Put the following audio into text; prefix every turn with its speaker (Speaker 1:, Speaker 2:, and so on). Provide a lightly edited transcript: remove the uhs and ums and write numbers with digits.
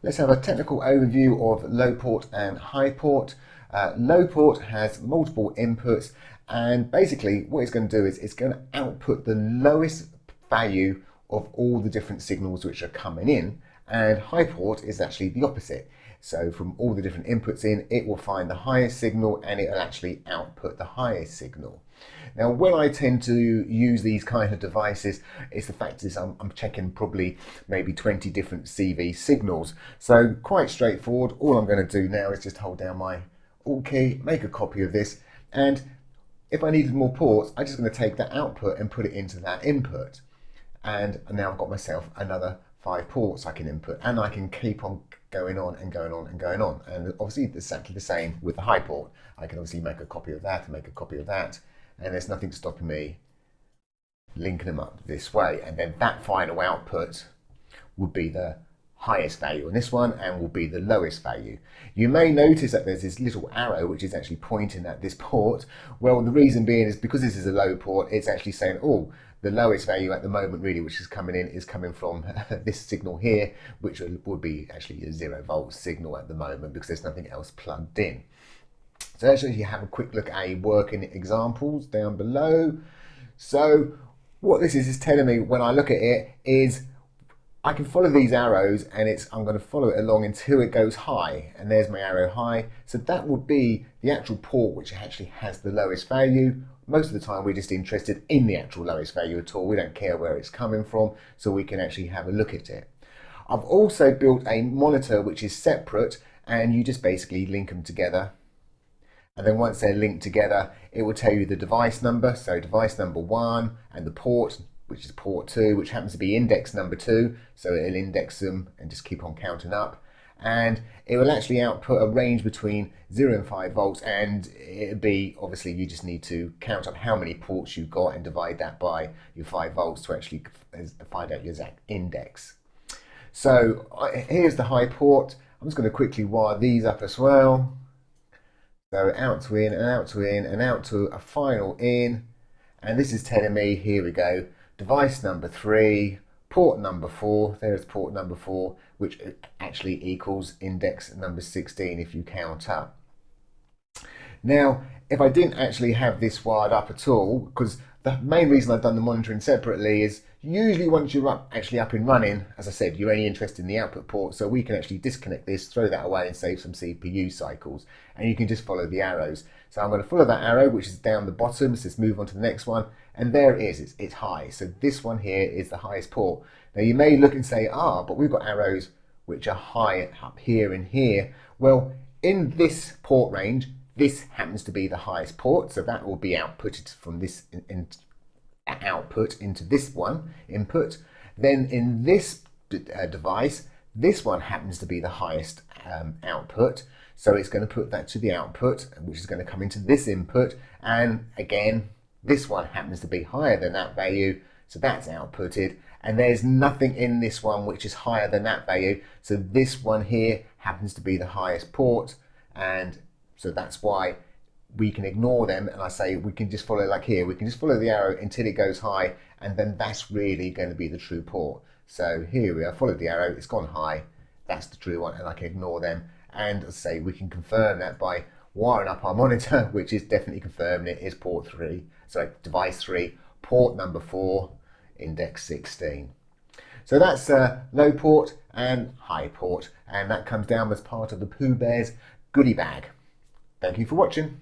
Speaker 1: let's have a technical overview of low port and high port. Low port has multiple inputs, and basically what it's going to do is it's going to output the lowest value of all the different signals which are coming in, and high port is actually the opposite. So from all the different inputs in, it will find the highest signal and it will actually output the highest signal. Now, when I tend to use these kind of devices, it's the fact is I'm checking probably maybe 20 different CV signals. So quite straightforward. All I'm going to do now is just hold down my Alt key, make a copy of this, and if I needed more ports, I'm just going to take that output and put it into that input. And now I've got myself another 5 ports I can input, and I can keep on going on and going on and going on. And obviously it's exactly the same with the high port. I can obviously make a copy of that and make a copy of that, and there's nothing stopping me linking them up this way. And then that final output would be the highest value on this one and will be the lowest value. You may notice that there's this little arrow which is actually pointing at this port. Well, the reason being is because this is a low port, it's actually saying, oh, the lowest value at the moment really which is coming in is coming from this signal here, which would be actually a 0-volt signal at the moment because there's nothing else plugged in. So let's actually have a quick look at working examples down below. So what this is telling me when I look at it is I can follow these arrows, and I'm going to follow it along until it goes high, and there's my arrow high. So that would be the actual port which actually has the lowest value. Most of the time we're just interested in the actual lowest value at all. We don't care where it's coming from, so we can actually have a look at it. I've also built a monitor which is separate, and you just basically link them together. And then once they're linked together, it will tell you the device number, so device number 1, and the port, which is port 2, which happens to be index number 2, so it'll index them and just keep on counting up. And it will actually output a range between 0 and 5 volts, and it'll be, obviously you just need to count up how many ports you've got and divide that by your 5 volts to actually find out your exact index. So here's the high port. I'm just going to quickly wire these up as well. So out to in and out to in and out to a final in, and this is telling me, here we go, device number 3, port number 4, there's port number 4, which actually equals index number 16 if you count up. Now, if I didn't actually have this wired up at all, because the main reason I've done the monitoring separately is usually once you're actually up and running, as I said, you're only interested in the output port, so we can actually disconnect this, throw that away and save some CPU cycles, and you can just follow the arrows. So I'm going to follow that arrow, which is down the bottom, so let's move on to the next one, and there it is, it's high. So this one here is the highest port. Now you may look and say, but we've got arrows which are high up here and here. Well, in this port range, this happens to be the highest port, so that will be outputted from this output into this one input. Then in this device, this one happens to be the highest output, so it's going to put that to the output, which is going to come into this input, and again this one happens to be higher than that value, so that's outputted, and there's nothing in this one which is higher than that value, so this one here happens to be the highest port, and so that's why we can ignore them, and I say we can just follow, like here, we can just follow the arrow until it goes high, and then that's really going to be the true port. So here we are, followed the arrow, it's gone high, that's the true one, and I can ignore them. And as I say, we can confirm that by wiring up our monitor, which is definitely confirming it is port 3, sorry, device 3, port number 4, index 16. So that's low port and high port, and that comes down as part of the PoohBear's goodie bag. Thank you for watching.